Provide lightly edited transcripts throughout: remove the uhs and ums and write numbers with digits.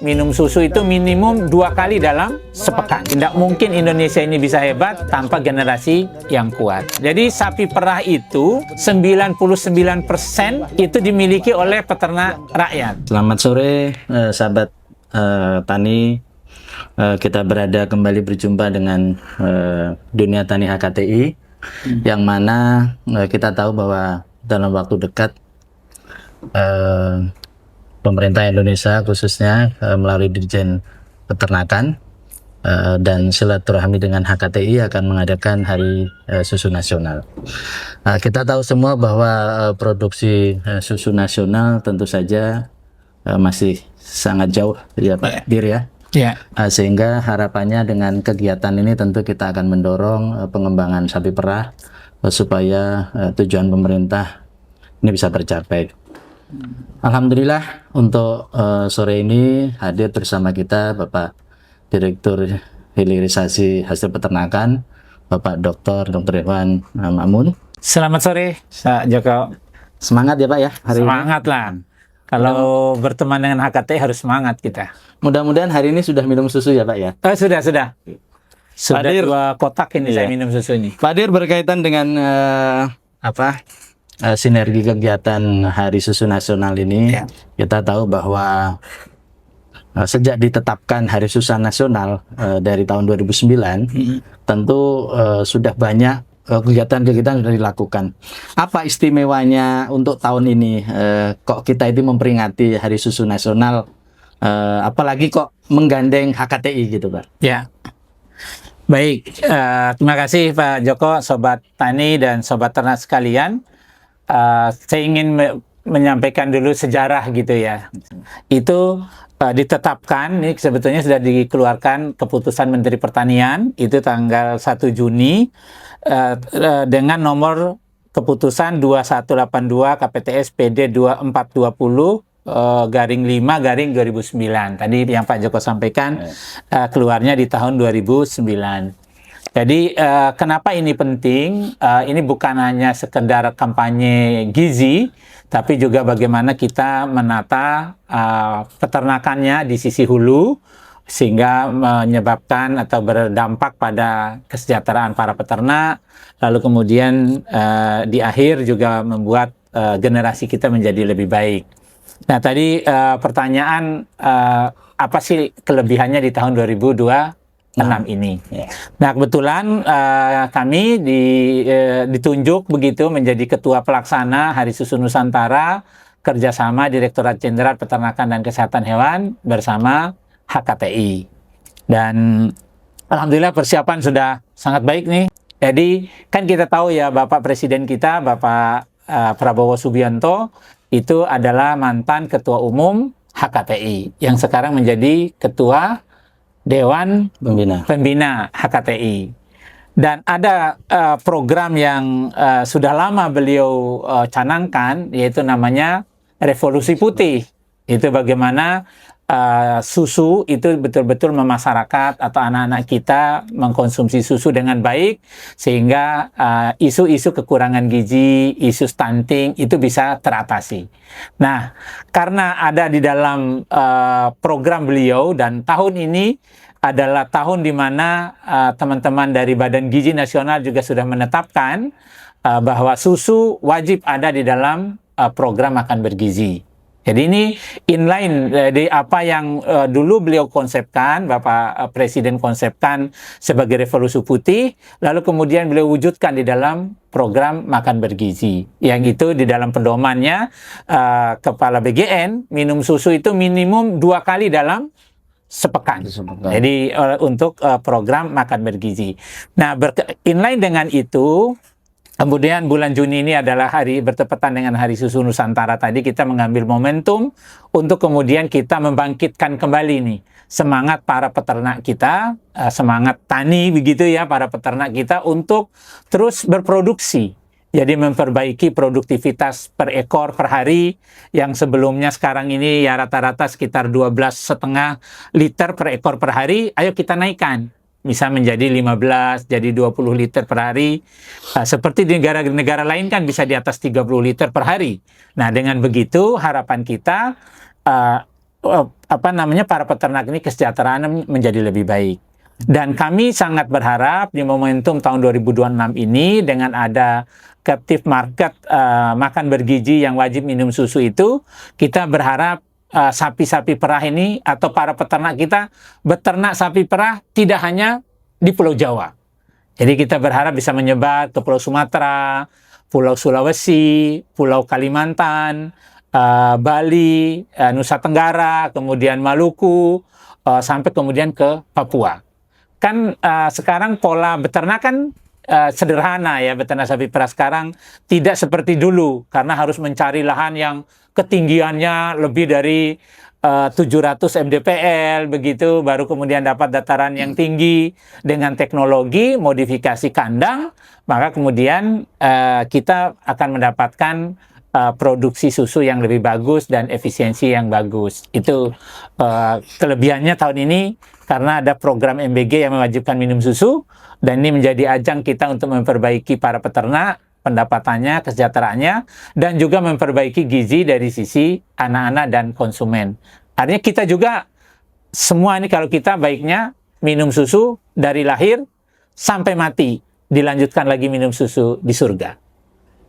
minum susu itu minimum 2 kali dalam sepekan. Tidak mungkin Indonesia ini bisa hebat tanpa generasi yang kuat. Jadi sapi perah itu 99% itu dimiliki oleh peternak rakyat. Selamat sore sahabat tani. Kita kembali berjumpa dengan Dunia Tani HKTI, yang mana kita tahu bahwa dalam waktu dekat pemerintah Indonesia khususnya melalui Dirjen Peternakan dan silaturahmi dengan HKTI akan mengadakan Hari Susu Nasional. Kita tahu semua bahwa produksi susu nasional tentu saja masih sangat jauh ya Pak Dir ya. Ya. Sehingga harapannya dengan kegiatan ini tentu kita akan mendorong pengembangan sapi perah supaya tujuan pemerintah ini bisa tercapai. Alhamdulillah untuk sore ini hadir bersama kita Bapak Direktur Hilirisasi Hasil Peternakan, Bapak Dr. Irwan Mamun. Selamat sore, Pak Joko. Semangat ya Pak ya hari Semangat ini. lah. Kalau berteman dengan HKTI harus semangat kita. Mudah-mudahan hari ini sudah minum susu ya Pak ya. Sudah. Sudah Dir, 2 kotak ini saya minum susu ini. Pak Dir, berkaitan dengan sinergi kegiatan Hari Susu Nasional ini, kita tahu bahwa sejak ditetapkan Hari Susu Nasional dari tahun 2009, tentu sudah banyak kegiatan-kegiatan sudah dilakukan. Apa istimewanya untuk tahun ini? Kok kita itu memperingati Hari Susu Nasional, apalagi kok menggandeng HKTI gitu Pak? Ya. Baik, terima kasih Pak Joko, Sobat Tani dan Sobat Ternak sekalian. Saya ingin menyampaikan dulu sejarah gitu ya. Itu ditetapkan, ini sebetulnya sudah dikeluarkan keputusan Menteri Pertanian, itu tanggal 1 Juni dengan nomor keputusan 2182 KPTS PD 2420/5/2009. Tadi yang Pak Joko sampaikan keluarnya di tahun 2009. Jadi kenapa ini penting? Ini bukan hanya sekedar kampanye gizi, tapi juga bagaimana kita menata peternakannya di sisi hulu, sehingga menyebabkan atau berdampak pada kesejahteraan para peternak, lalu kemudian di akhir juga membuat generasi kita menjadi lebih baik. Nah tadi pertanyaan apa sih kelebihannya di tahun 2026 ini? Nah kebetulan kami ditunjuk begitu menjadi Ketua Pelaksana Hari Susu Nusantara kerjasama Direktorat Jenderal Peternakan dan Kesehatan Hewan bersama HKTI. Dan alhamdulillah persiapan sudah sangat baik nih. Jadi kan kita tahu ya Bapak Presiden kita, Bapak Prabowo Subianto, itu adalah mantan Ketua Umum HKTI yang sekarang menjadi Ketua Dewan Pembina HKTI. Dan ada program yang sudah lama beliau canangkan, yaitu namanya Revolusi Putih. Itu bagaimana susu itu betul-betul memasyarakat atau anak-anak kita mengkonsumsi susu dengan baik, sehingga isu-isu kekurangan gizi, isu stunting itu bisa teratasi. Nah, karena ada di dalam program beliau, dan tahun ini adalah tahun di mana teman-teman dari Badan Gizi Nasional juga sudah menetapkan bahwa susu wajib ada di dalam program makan bergizi. Jadi ini inline dari apa yang dulu beliau konsepkan, Bapak Presiden konsepkan sebagai Revolusi Putih, lalu kemudian beliau wujudkan di dalam program makan bergizi. Yang itu di dalam pedomannya Kepala BGN, minum susu itu minimum 2 kali dalam sepekan. Jadi untuk program makan bergizi. Nah, inline dengan itu, kemudian bulan Juni ini adalah hari bertepatan dengan Hari Susu Nusantara. Tadi kita mengambil momentum untuk kemudian kita membangkitkan kembali nih semangat para peternak kita, semangat tani begitu ya, para peternak kita untuk terus berproduksi. Jadi memperbaiki produktivitas per ekor per hari yang sebelumnya sekarang ini ya rata-rata sekitar 12,5 liter per ekor per hari, ayo kita naikkan. Bisa menjadi 15, jadi 20 liter per hari. Seperti di negara-negara lain kan bisa di atas 30 liter per hari. Nah, dengan begitu harapan kita para peternak ini kesejahteraan menjadi lebih baik. Dan kami sangat berharap di momentum tahun 2026 ini dengan ada captive market makan bergizi yang wajib minum susu itu, kita berharap sapi-sapi perah ini atau para peternak kita beternak sapi perah tidak hanya di Pulau Jawa. Jadi kita berharap bisa menyebar ke Pulau Sumatera, Pulau Sulawesi, Pulau Kalimantan, Bali, Nusa Tenggara, kemudian Maluku, sampai kemudian ke Papua. Kan sekarang pola beternak kan sederhana ya, beternak sapi perah sekarang tidak seperti dulu karena harus mencari lahan yang ketinggiannya lebih dari 700 mdpl begitu, baru kemudian dapat dataran yang tinggi dengan teknologi modifikasi kandang, maka kemudian kita akan mendapatkan produksi susu yang lebih bagus dan efisiensi yang bagus. Itu kelebihannya tahun ini karena ada program MBG yang mewajibkan minum susu, dan ini menjadi ajang kita untuk memperbaiki para peternak, pendapatannya, kesejahteraannya, dan juga memperbaiki gizi dari sisi anak-anak dan konsumen. Artinya kita juga, semua ini kalau kita baiknya minum susu dari lahir sampai mati, dilanjutkan lagi minum susu di surga.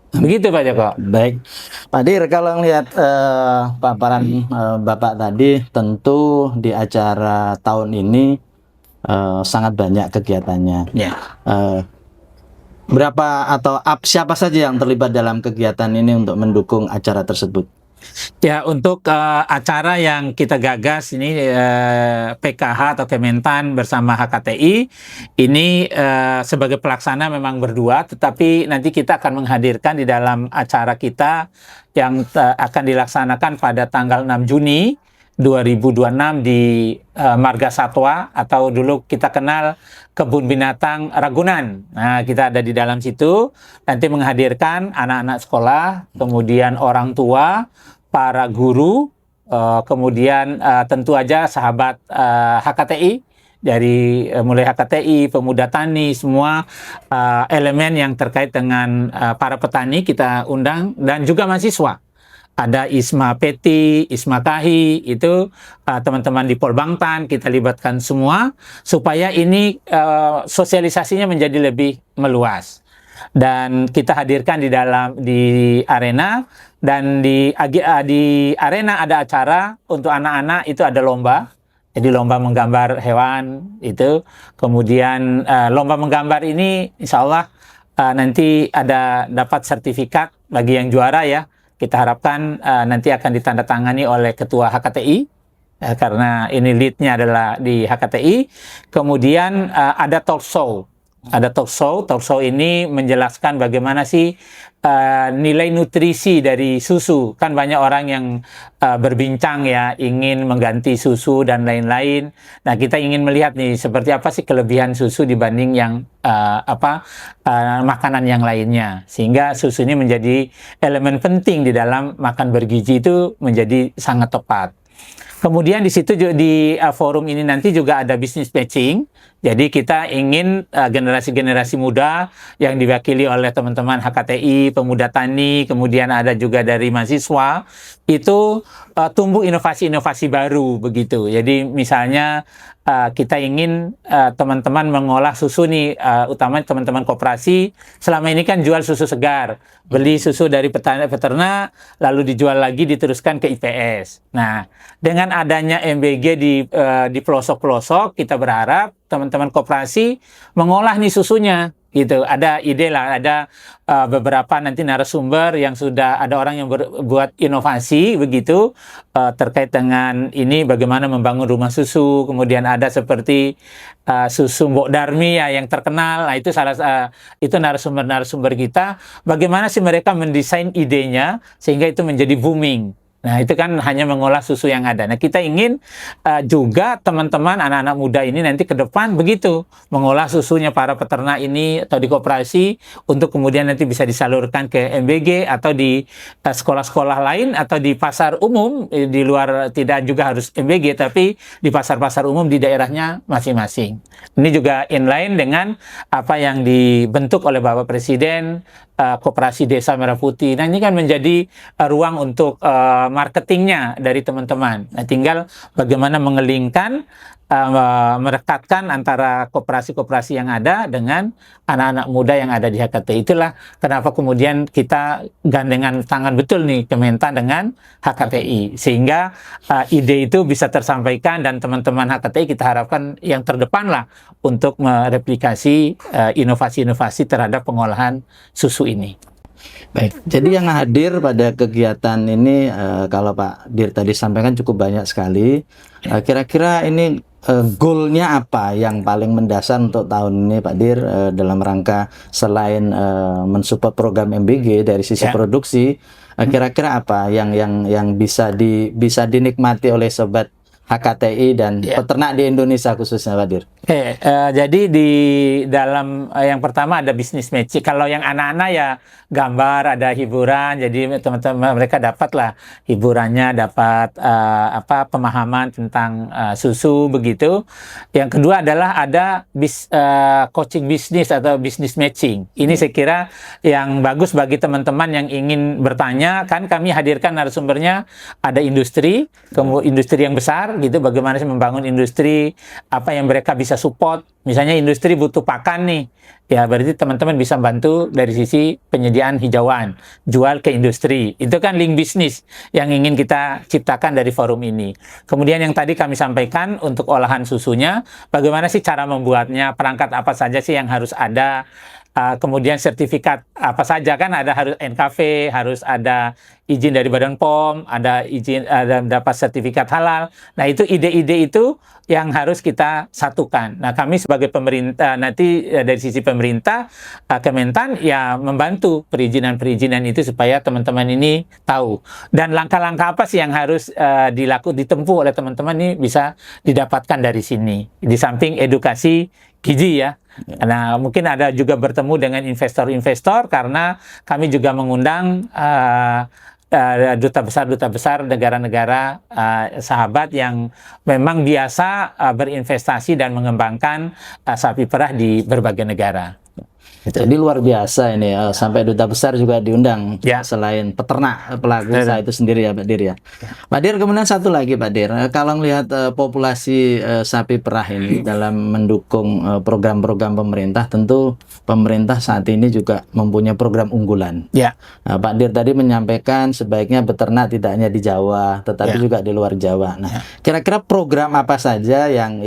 Begitu Pak Joko. Baik, Pak Dir, kalau melihat paparan Bapak tadi, tentu di acara tahun ini sangat banyak kegiatannya. Ya. Berapa atau siapa saja yang terlibat dalam kegiatan ini untuk mendukung acara tersebut? Ya, untuk acara yang kita gagas ini PKH atau Kementan bersama HKTI ini sebagai pelaksana memang berdua, tetapi nanti kita akan menghadirkan di dalam acara kita yang akan dilaksanakan pada tanggal 6 Juni 2026 di Marga Satwa atau dulu kita kenal Kebun Binatang Ragunan. Nah, kita ada di dalam situ, nanti menghadirkan anak-anak sekolah, kemudian orang tua, para guru, kemudian tentu aja sahabat HKTI, dari mulai HKTI, pemuda tani, semua elemen yang terkait dengan para petani kita undang, dan juga mahasiswa. Ada ISMA Peti, ISMA Kahi, itu teman-teman di Polbangtan kita libatkan semua supaya ini sosialisasinya menjadi lebih meluas. Dan kita hadirkan di arena, dan di arena ada acara untuk anak-anak, itu ada lomba. Jadi lomba menggambar hewan itu, kemudian lomba menggambar ini insya Allah nanti ada dapat sertifikat bagi yang juara ya. Kita harapkan nanti akan ditandatangani oleh Ketua HKTI, karena ini lead-nya adalah di HKTI. Kemudian ada talk show. Ada talk show ini menjelaskan bagaimana sih nilai nutrisi dari susu. Kan banyak orang yang berbincang ya, ingin mengganti susu dan lain-lain. Nah, kita ingin melihat nih seperti apa sih kelebihan susu dibanding yang makanan yang lainnya. Sehingga susu ini menjadi elemen penting di dalam makan bergizi, itu menjadi sangat tepat. Kemudian di situ di forum ini nanti juga ada business matching. Jadi kita ingin generasi-generasi muda yang diwakili oleh teman-teman HKTI, pemuda tani, kemudian ada juga dari mahasiswa, itu tumbuh inovasi-inovasi baru begitu. Jadi misalnya kita ingin teman-teman mengolah susu nih, utamanya teman-teman koperasi, selama ini kan jual susu segar, beli susu dari peternak, lalu dijual lagi, diteruskan ke IPS. Nah, dengan adanya MBG di pelosok-pelosok, kita berharap teman-teman koperasi mengolah nih susunya gitu. Ada ide lah, ada beberapa nanti narasumber yang sudah ada orang yang buat inovasi begitu terkait dengan ini, bagaimana membangun rumah susu. Kemudian ada seperti susu Mbok Darmi ya yang terkenal. Nah, itu itu narasumber kita, bagaimana sih mereka mendesain idenya sehingga itu menjadi booming. Nah, itu kan hanya mengolah susu yang ada. Nah, kita ingin juga teman-teman anak-anak muda ini nanti ke depan begitu, mengolah susunya para peternak ini atau di koperasi untuk kemudian nanti bisa disalurkan ke MBG atau di sekolah-sekolah lain atau di pasar umum, di luar, tidak juga harus MBG, tapi di pasar-pasar umum di daerahnya masing-masing. Ini juga inline dengan apa yang dibentuk oleh Bapak Presiden, Koperasi Desa Merah Putih. Nah, ini kan menjadi ruang untuk marketingnya dari teman-teman. Nah, tinggal bagaimana mengelingkan, merekatkan antara koperasi-koperasi yang ada dengan anak-anak muda yang ada di HKTI. Itulah kenapa kemudian kita gandengan tangan betul nih Kementan dengan HKTI, sehingga ide itu bisa tersampaikan dan teman-teman HKTI kita harapkan yang terdepan lah untuk mereplikasi inovasi-inovasi terhadap pengolahan susu ini. Baik, jadi yang hadir pada kegiatan ini kalau Pak Dir tadi sampaikan cukup banyak sekali. Kira-kira ini goalnya apa yang paling mendasar untuk tahun ini Pak Dir dalam rangka selain mensupport program MBG dari sisi produksi, kira-kira apa yang bisa dinikmati oleh sobat HKTI dan peternak di Indonesia khususnya Pak Dir? Jadi di dalam yang pertama ada bisnis matching. Kalau yang anak-anak ya gambar, ada hiburan. Jadi teman-teman mereka dapatlah hiburannya, dapat pemahaman tentang susu begitu. Yang kedua adalah ada coaching bisnis atau bisnis matching. Ini saya kira yang bagus bagi teman-teman yang ingin bertanya. Kan kami hadirkan narasumbernya ada industri, kemudian industri yang besar gitu. Bagaimana sih membangun industri? Apa yang mereka bisa support, misalnya industri butuh pakan nih, ya berarti teman-teman bisa bantu dari sisi penyediaan hijauan, jual ke industri. Itu kan link bisnis yang ingin kita ciptakan dari forum ini. Kemudian yang tadi kami sampaikan untuk olahan susunya, bagaimana sih cara membuatnya, perangkat apa saja sih yang harus ada, kemudian sertifikat apa saja kan ada, harus NKV, harus ada izin dari Badan POM, ada izin, ada dapat sertifikat halal. Nah itu ide-ide itu yang harus kita satukan. Nah kami sebagai pemerintah nanti dari sisi pemerintah Kementan ya membantu perizinan-perizinan itu supaya teman-teman ini tahu. Dan langkah-langkah apa sih yang harus ditempuh oleh teman-teman ini bisa didapatkan dari sini. Di samping edukasi gizi ya. Nah, mungkin ada juga bertemu dengan investor-investor karena kami juga mengundang duta besar negara-negara sahabat yang memang biasa berinvestasi dan mengembangkan sapi perah di berbagai negara. Jadi luar biasa ini, sampai duta besar juga diundang selain peternak pelaku usaha itu sendiri ya Pak Dir ya. Pak Dir, kemudian satu lagi Pak Dir, kalau melihat populasi sapi perah ini dalam mendukung program-program pemerintah, tentu pemerintah saat ini juga mempunyai program unggulan. Pak Dir tadi menyampaikan sebaiknya beternak tidak hanya di Jawa, tetapi juga di luar Jawa. Nah, kira-kira program apa saja yang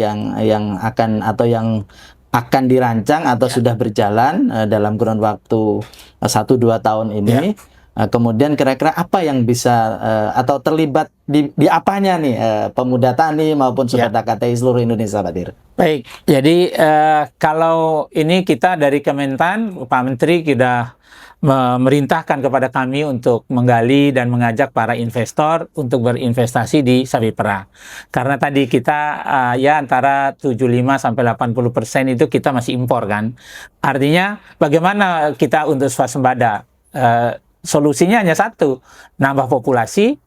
akan atau yang akan dirancang atau sudah berjalan dalam kurun waktu 1-2 tahun ini, kemudian kira-kira apa yang bisa atau terlibat di apanya nih pemuda tani maupun sobat HKTI seluruh Indonesia Pak Dir? Baik, jadi kalau ini kita dari Kementan, Pak Menteri sudah memerintahkan kepada kami untuk menggali dan mengajak para investor untuk berinvestasi di sapi perah. Karena tadi kita ya antara 75-80% itu kita masih impor kan. Artinya bagaimana kita untuk swasembada? Solusinya hanya satu, nambah populasi,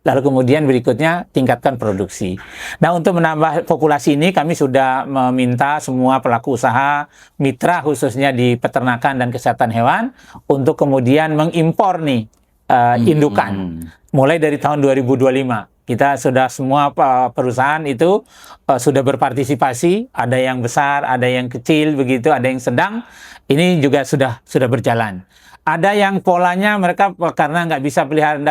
lalu kemudian berikutnya tingkatkan produksi. Nah, untuk menambah populasi ini kami sudah meminta semua pelaku usaha, mitra khususnya di peternakan dan kesehatan hewan, untuk kemudian mengimpor nih indukan. Mulai dari tahun 2025. Kita sudah semua perusahaan itu sudah berpartisipasi, ada yang besar, ada yang kecil begitu, ada yang sedang. Ini juga sudah berjalan. Ada yang polanya mereka karena nggak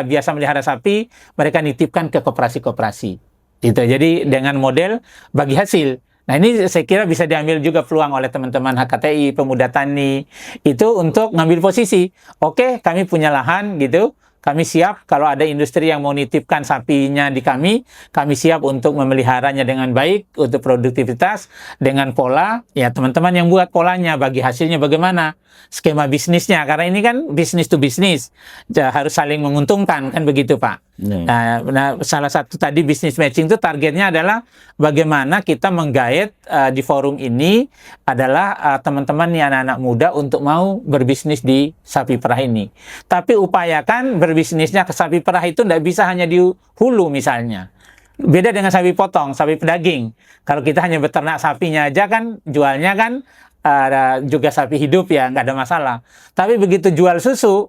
biasa melihara sapi, mereka nitipkan ke koperasi-koperasi. Gitu. Jadi dengan model bagi hasil. Nah ini saya kira bisa diambil juga peluang oleh teman-teman HKTI, pemuda tani, itu untuk ngambil posisi. Oke, kami punya lahan gitu. Kami siap kalau ada industri yang mau nitipkan sapinya di kami siap untuk memeliharanya dengan baik untuk produktivitas dengan pola. Ya teman-teman yang buat polanya, bagi hasilnya bagaimana, skema bisnisnya, karena ini kan bisnis to bisnis, harus saling menguntungkan kan begitu Pak. Nah, salah satu tadi bisnis matching itu targetnya adalah bagaimana kita menggait di forum ini adalah teman-teman nih anak-anak muda untuk mau berbisnis di sapi perah ini. Tapi upayakan berbisnisnya ke sapi perah itu tidak bisa hanya di hulu misalnya. Beda dengan sapi potong, sapi pedaging. Kalau kita hanya beternak sapinya aja kan jualnya kan juga sapi hidup ya, nggak ada masalah. Tapi begitu jual susu,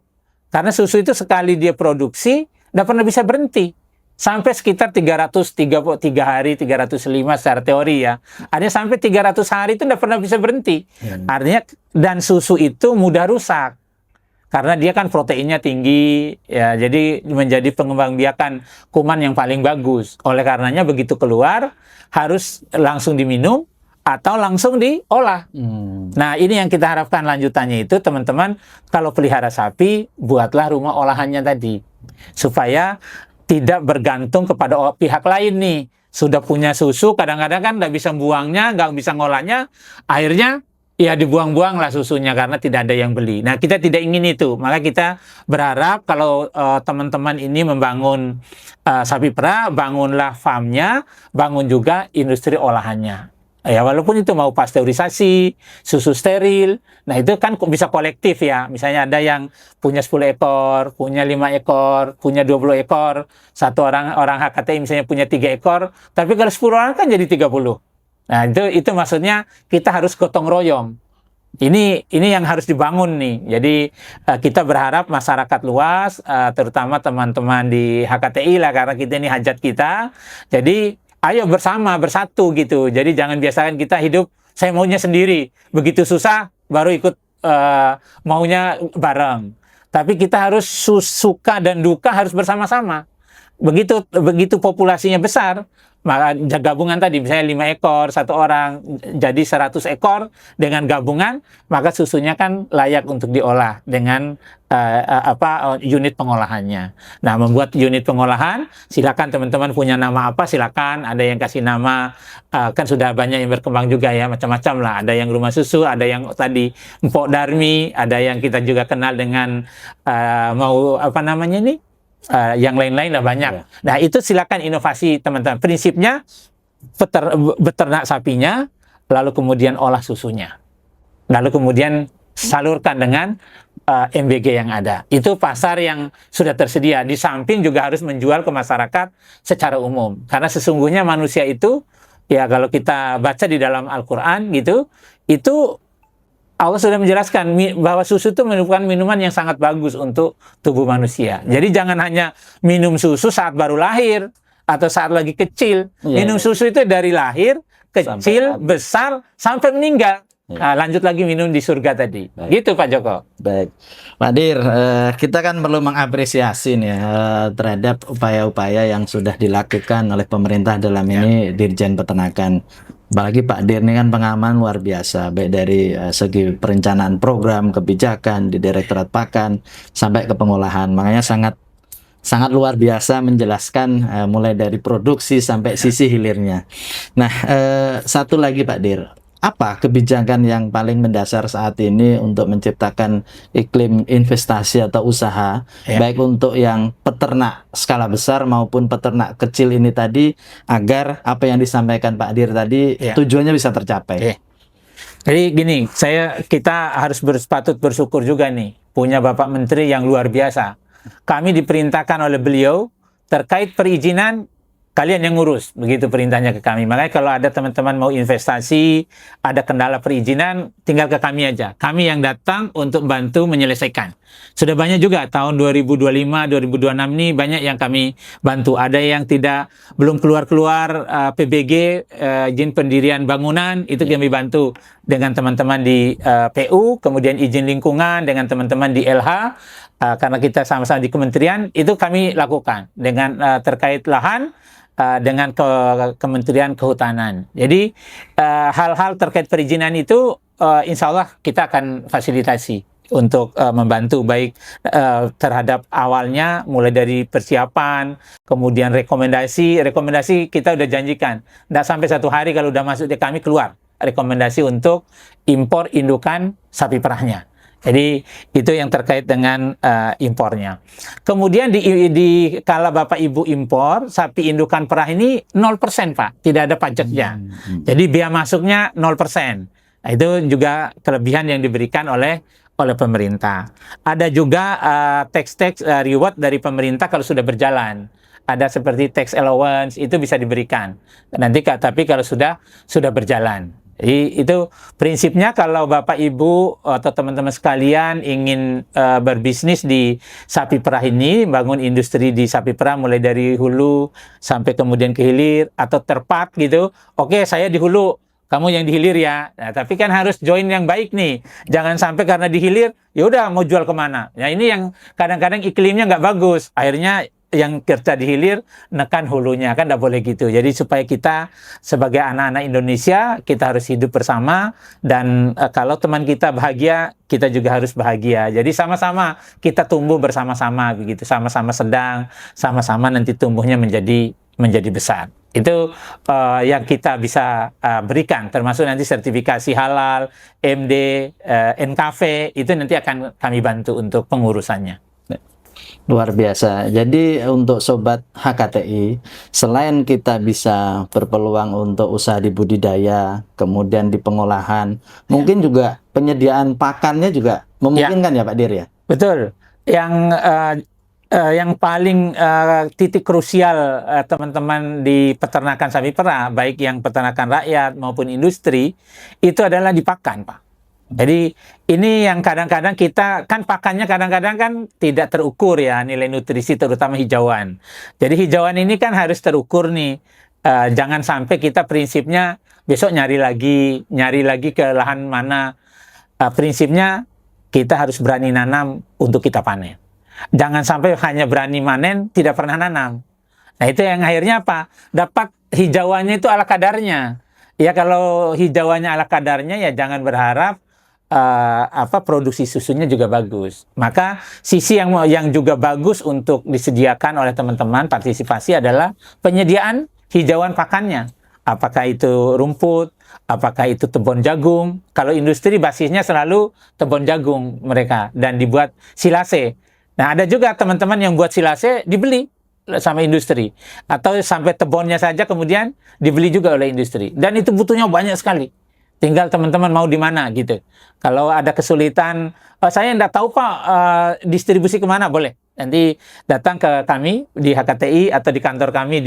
karena susu itu sekali dia produksi, nggak pernah bisa berhenti. Sampai sekitar 333 hari, 305 secara teori ya. Artinya sampai 300 hari itu nggak pernah bisa berhenti. Artinya, dan susu itu mudah rusak. Karena dia kan proteinnya tinggi, ya, jadi menjadi pengembangbiakan kuman yang paling bagus. Oleh karenanya begitu keluar, harus langsung diminum atau langsung diolah. Nah, ini yang kita harapkan lanjutannya itu, teman-teman, kalau pelihara sapi, buatlah rumah olahannya tadi. Supaya tidak bergantung kepada pihak lain nih. Sudah punya susu, kadang-kadang kan nggak bisa buangnya, nggak bisa ngolahnya, akhirnya ya dibuang-buang lah susunya karena tidak ada yang beli. Nah, kita tidak ingin itu. Maka kita berharap kalau teman-teman ini membangun sapi perah, bangunlah farmnya, bangun juga industri olahannya. Ya, walaupun itu mau pasteurisasi, susu steril, nah itu kan bisa kolektif ya. Misalnya ada yang punya 10 ekor, punya 5 ekor, punya 20 ekor, satu orang HKTI misalnya punya 3 ekor, tapi kalau 10 orang kan jadi 30. Nah, itu maksudnya kita harus gotong royong. Ini yang harus dibangun nih. Jadi kita berharap masyarakat luas, terutama teman-teman di HKTI lah, karena kita ini hajat kita. Jadi ayo bersama, bersatu gitu. Jadi jangan biasakan kita hidup, saya maunya sendiri. Begitu susah, baru ikut maunya bareng. Tapi kita harus suka dan duka harus bersama-sama. Begitu populasinya besar, maka gabungan tadi misalnya 5 ekor satu orang jadi 100 ekor dengan gabungan, maka susunya kan layak untuk diolah dengan unit pengolahannya. Nah, membuat unit pengolahan, silakan teman-teman punya nama apa, silakan. Ada yang kasih nama, kan sudah banyak yang berkembang juga ya, macam-macam lah. Ada yang rumah susu, ada yang tadi Mpok Darmi, ada yang kita juga kenal dengan yang lain-lain lah banyak. Nah, itu silakan inovasi teman-teman. Prinsipnya beternak sapinya, lalu kemudian olah susunya, lalu kemudian salurkan dengan MBG yang ada. Itu pasar yang sudah tersedia. Di samping juga harus menjual ke masyarakat secara umum. Karena sesungguhnya manusia itu, ya kalau kita baca di dalam Al-Quran gitu, itu Allah sudah menjelaskan bahwa susu itu merupakan minuman yang sangat bagus untuk tubuh manusia. Jadi jangan hanya minum susu saat baru lahir atau saat lagi kecil. Minum susu itu dari lahir, kecil, besar, sampai meninggal. Nah, lanjut lagi minum di surga tadi. Gitu Pak Joko. Baik, Pak Dir, kita kan perlu mengapresiasi nih terhadap upaya-upaya yang sudah dilakukan oleh pemerintah dalam ini Dirjen Peternakan. Apalagi Pak Dir ini kan pengaman luar biasa, baik dari segi perencanaan program, kebijakan di Direktorat Pakan sampai ke pengolahan. Makanya sangat luar biasa menjelaskan mulai dari produksi sampai sisi hilirnya. Nah, satu lagi Pak Dir. Apa kebijakan yang paling mendasar saat ini untuk menciptakan iklim investasi atau usaha, baik untuk yang peternak skala besar maupun peternak kecil ini tadi, agar apa yang disampaikan Pak Dir tadi tujuannya bisa tercapai? Jadi gini, kita harus patut bersyukur juga nih, punya Bapak Menteri yang luar biasa. Kami diperintahkan oleh beliau terkait perizinan, kalian yang ngurus, begitu perintahnya ke kami. Makanya kalau ada teman-teman mau investasi, ada kendala perizinan, tinggal ke kami aja. Kami yang datang untuk bantu menyelesaikan. Sudah banyak juga tahun 2025, 2026 ini banyak yang kami bantu. Ada yang belum keluar-keluar PBG, izin pendirian bangunan, itu kami bantu dengan teman-teman di PU, kemudian izin lingkungan dengan teman-teman di LH, karena kita sama-sama di kementerian, itu kami lakukan dengan terkait lahan, dengan Kementerian Kehutanan. Jadi hal-hal terkait perizinan itu insya Allah kita akan fasilitasi untuk membantu baik terhadap awalnya mulai dari persiapan, kemudian rekomendasi kita udah janjikan. Nggak sampai 1 hari kalau udah masuk di kami keluar rekomendasi untuk impor indukan sapi perahnya. Jadi itu yang terkait dengan impornya. Kemudian di kala Bapak Ibu impor, sapi indukan perah ini 0% Pak, tidak ada pajaknya. Jadi biaya masuknya 0%. Nah, itu juga kelebihan yang diberikan oleh pemerintah. Ada juga tax reward dari pemerintah kalau sudah berjalan. Ada seperti tax allowance, itu bisa diberikan. Nanti tapi kalau sudah berjalan. Jadi itu prinsipnya kalau Bapak Ibu atau teman-teman sekalian ingin berbisnis di sapi perah ini, bangun industri di sapi perah mulai dari hulu sampai kemudian ke hilir atau terpak gitu. Oke, saya di hulu, kamu yang di hilir ya. Nah, tapi kan harus join yang baik nih. Jangan sampai karena di hilir, ya udah mau jual kemana. Nah, ini yang kadang-kadang iklimnya nggak bagus. Akhirnya yang kerja di hilir nekan hulunya, kan nggak boleh gitu. Jadi supaya kita sebagai anak-anak Indonesia kita harus hidup bersama, dan kalau teman kita bahagia, kita juga harus bahagia. Jadi sama-sama kita tumbuh bersama-sama begitu, sama-sama sedang, sama-sama nanti tumbuhnya menjadi besar. Itu yang kita bisa berikan, termasuk nanti sertifikasi halal, MD, NKV, itu nanti akan kami bantu untuk pengurusannya. Luar biasa. Jadi untuk sobat HKTI, selain kita bisa berpeluang untuk usaha di budidaya, kemudian di pengolahan, mungkin juga penyediaan pakannya juga memungkinkan ya Pak Dir ya? Betul. Yang paling titik krusial teman-teman di peternakan sapi perah, baik yang peternakan rakyat maupun industri, itu adalah di pakan, Pak. Jadi ini yang kadang-kadang kita kan pakannya kadang-kadang kan tidak terukur ya nilai nutrisi, terutama hijauan. Jadi hijauan ini kan harus terukur nih. Jangan sampai kita prinsipnya besok nyari lagi ke lahan mana. Prinsipnya kita harus berani nanam untuk kita panen. Jangan sampai hanya berani manen tidak pernah nanam. Nah itu yang akhirnya apa? Dapat hijauannya itu ala kadarnya. Ya kalau hijauannya ala kadarnya ya jangan berharap produksi susunya juga bagus. Maka sisi yang juga bagus untuk disediakan oleh teman-teman partisipasi adalah penyediaan hijauan pakannya. Apakah itu rumput, apakah itu tebon jagung. Kalau industri basisnya selalu tebon jagung mereka dan dibuat silase. Nah, ada juga teman-teman yang buat silase dibeli sama industri, atau sampai tebonnya saja kemudian dibeli juga oleh industri. Dan itu butuhnya banyak sekali. Tinggal teman-teman mau di mana gitu. Kalau ada kesulitan, saya nggak tahu Pak distribusi kemana, boleh. Nanti datang ke kami di HKTI atau di kantor kami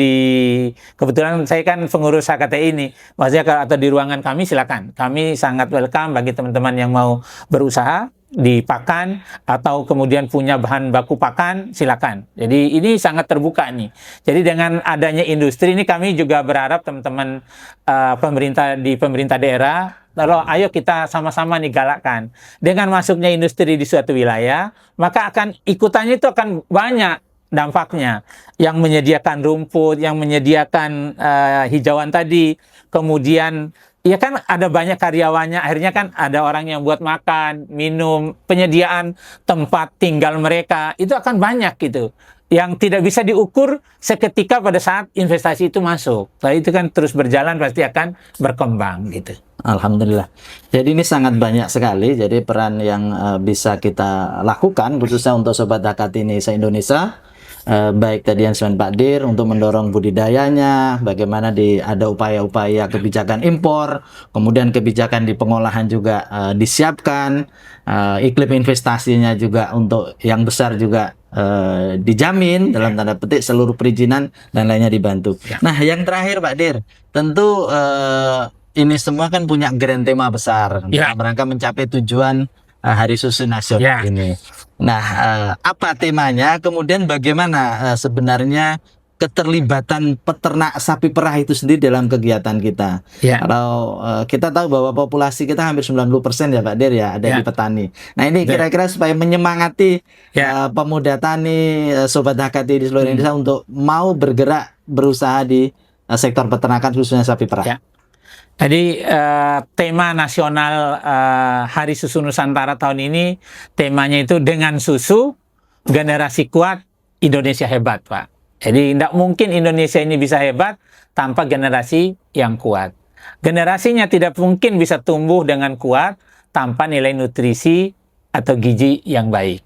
kebetulan saya kan pengurus HKTI ini. Maksudnya atau di ruangan kami silakan. Kami sangat welcome bagi teman-teman yang mau berusaha di pakan atau kemudian punya bahan baku pakan, silakan. Jadi ini sangat terbuka nih. Jadi dengan adanya industri ini kami juga berharap teman-teman pemerintah daerah, lalu ayo kita sama-sama nih galakkan. Dengan masuknya industri di suatu wilayah, maka ikutannya itu akan banyak dampaknya. Yang menyediakan rumput, yang menyediakan hijauan tadi, kemudian ya kan ada banyak karyawannya, akhirnya kan ada orang yang buat makan, minum, penyediaan tempat tinggal mereka, itu akan banyak gitu. Yang tidak bisa diukur seketika pada saat investasi itu masuk. Nah, itu kan terus berjalan pasti akan berkembang gitu. Alhamdulillah. Jadi ini sangat banyak sekali. Jadi peran yang bisa kita lakukan khususnya untuk Sobat HKTI se-Indonesia. Baik tadi yang disampaikan Pak Dir untuk mendorong budidayanya, bagaimana ada upaya-upaya kebijakan impor, kemudian kebijakan di pengolahan juga disiapkan, iklim investasinya juga untuk yang besar juga dijamin dalam tanda petik, seluruh perizinan dan lainnya dibantu. Nah yang terakhir Pak Dir, tentu ini semua kan punya grand tema besar dalam rangka mencapai tujuan Hari Susu Nasional ini. Nah, apa temanya? Kemudian bagaimana sebenarnya keterlibatan peternak sapi perah itu sendiri dalam kegiatan kita? Kalau kita tahu bahwa populasi kita hampir 90% ya Pak Dir ya, ada di petani. Nah ini kira-kira supaya menyemangati pemuda tani, Sobat HKTI di seluruh Indonesia untuk mau bergerak berusaha di sektor peternakan khususnya sapi perah. Jadi tema nasional Hari Susu Nusantara tahun ini, temanya itu dengan susu, generasi kuat, Indonesia hebat, Pak. Jadi tidak mungkin Indonesia ini bisa hebat tanpa generasi yang kuat. Generasinya tidak mungkin bisa tumbuh dengan kuat tanpa nilai nutrisi atau gizi yang baik.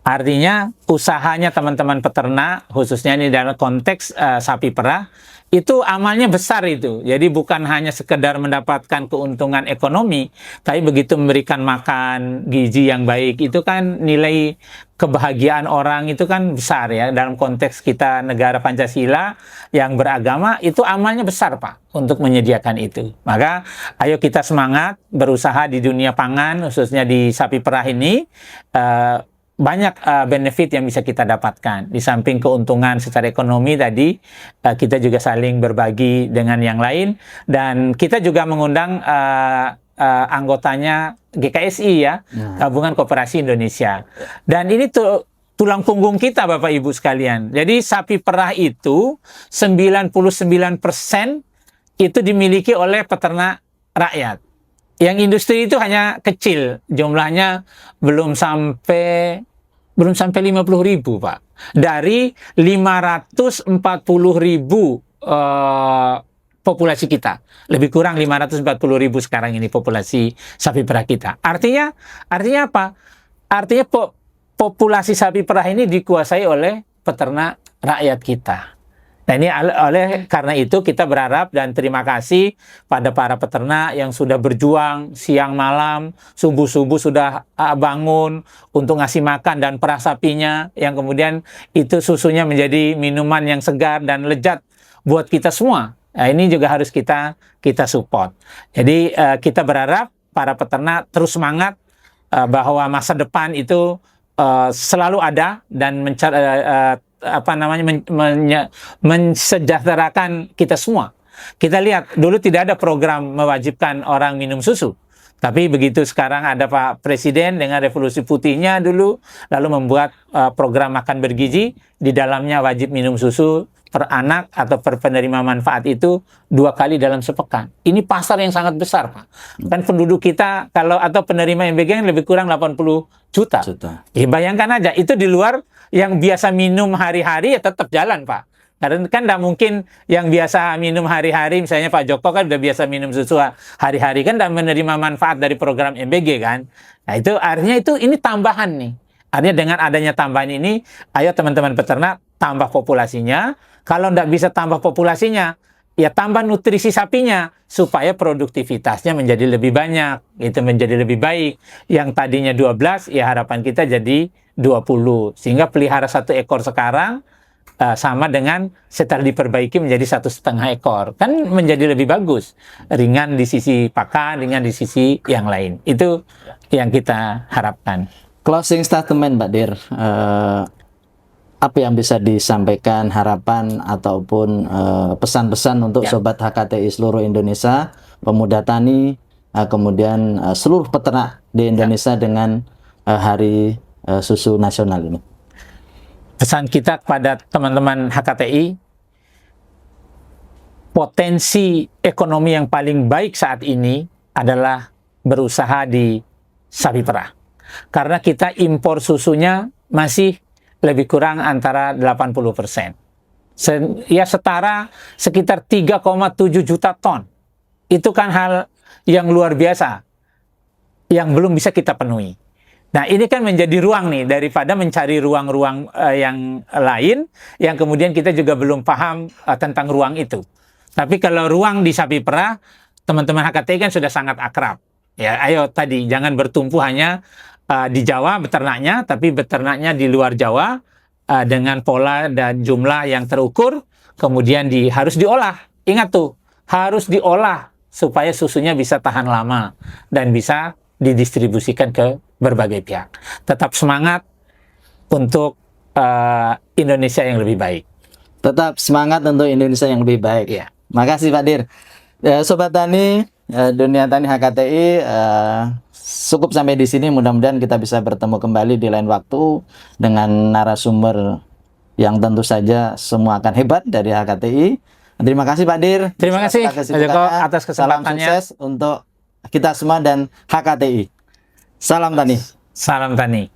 Artinya usahanya teman-teman peternak, khususnya ini dalam konteks sapi perah, itu amalnya besar itu. Jadi bukan hanya sekedar mendapatkan keuntungan ekonomi, tapi begitu memberikan makan gizi yang baik, itu kan nilai kebahagiaan orang itu kan besar ya. Dalam konteks kita negara Pancasila yang beragama, itu amalnya besar Pak untuk menyediakan itu. Maka ayo kita semangat berusaha di dunia pangan, khususnya di sapi perah ini. Banyak benefit yang bisa kita dapatkan. Di samping keuntungan secara ekonomi tadi, kita juga saling berbagi dengan yang lain, dan kita juga mengundang anggotanya GKSI ya, Gabungan Koperasi Indonesia. Dan ini tulang punggung kita Bapak Ibu sekalian. Jadi sapi perah itu 99% itu dimiliki oleh peternak rakyat. Yang industri itu hanya kecil, jumlahnya belum sampai 50.000 Pak. Dari 540.000 populasi kita. Lebih kurang 540.000 sekarang ini populasi sapi perah kita. Artinya apa? Artinya populasi sapi perah ini dikuasai oleh peternak rakyat kita. Nah ini karena itu kita berharap dan terima kasih pada para peternak yang sudah berjuang siang malam, subuh-subuh sudah bangun untuk ngasih makan dan perah sapinya, yang kemudian itu susunya menjadi minuman yang segar dan lezat buat kita semua. Nah, ini juga harus kita support. Jadi kita berharap para peternak terus semangat bahwa masa depan itu selalu ada dan mensejahterakan kita semua. Kita lihat dulu tidak ada program mewajibkan orang minum susu, tapi begitu sekarang ada Pak Presiden dengan revolusi putihnya dulu, lalu membuat program makan bergizi, di dalamnya wajib minum susu per anak atau per penerima manfaat itu 2 kali dalam sepekan. Ini pasar yang sangat besar Pak. Kan penduduk kita atau penerima MBG lebih kurang 80 juta. Bayangkan aja, itu di luar yang biasa minum hari-hari ya tetap jalan Pak. Karena kan tidak mungkin yang biasa minum hari-hari, misalnya Pak Joko kan udah biasa minum susu hari-hari, kan tidak menerima manfaat dari program MBG kan. Nah itu artinya ini tambahan nih. Artinya dengan adanya tambahan ini, ayo teman-teman peternak tambah populasinya. Kalau tidak bisa tambah populasinya, ya tambah nutrisi sapinya supaya produktivitasnya menjadi lebih banyak, itu menjadi lebih baik. Yang tadinya 12, ya harapan kita jadi 20. Sehingga pelihara 1 ekor sekarang sama dengan setelah diperbaiki menjadi 1,5 ekor. Kan menjadi lebih bagus. Ringan di sisi pakan, ringan di sisi yang lain. Itu yang kita harapkan. Closing statement Pak Dir. Apa yang bisa disampaikan, harapan ataupun pesan-pesan untuk Sobat HKTI seluruh Indonesia, pemuda tani, kemudian seluruh peternak di Indonesia dengan Hari Susu Nasional ini? Pesan kita kepada teman-teman HKTI, potensi ekonomi yang paling baik saat ini adalah berusaha di sapi perah. Karena kita impor susunya masih lebih kurang antara 80%. Ya setara sekitar 3,7 juta ton. Itu kan hal yang luar biasa, yang belum bisa kita penuhi. Nah ini kan menjadi ruang nih, daripada mencari ruang-ruang yang lain, yang kemudian kita juga belum paham tentang ruang itu. Tapi kalau ruang di sapi perah, teman-teman HKTI kan sudah sangat akrab. Ya ayo tadi, jangan bertumpu hanya di Jawa beternaknya, tapi beternaknya di luar Jawa dengan pola dan jumlah yang terukur, kemudian harus diolah. Ingat tuh, harus diolah supaya susunya bisa tahan lama dan bisa didistribusikan ke berbagai pihak. Tetap semangat untuk Indonesia yang lebih baik. Tetap semangat untuk Indonesia yang lebih baik. Ya. Makasih Pak Dir. Sobat Tani, Dunia Tani HKTI, cukup sampai di sini. Mudah-mudahan kita bisa bertemu kembali di lain waktu dengan narasumber yang tentu saja semua akan hebat dari HKTI. Terima kasih Pak Dir. Terima kasih Pak Joko atas kesempatannya. Salam sukses untuk kita semua dan HKTI. Salam Tani. Salam Tani.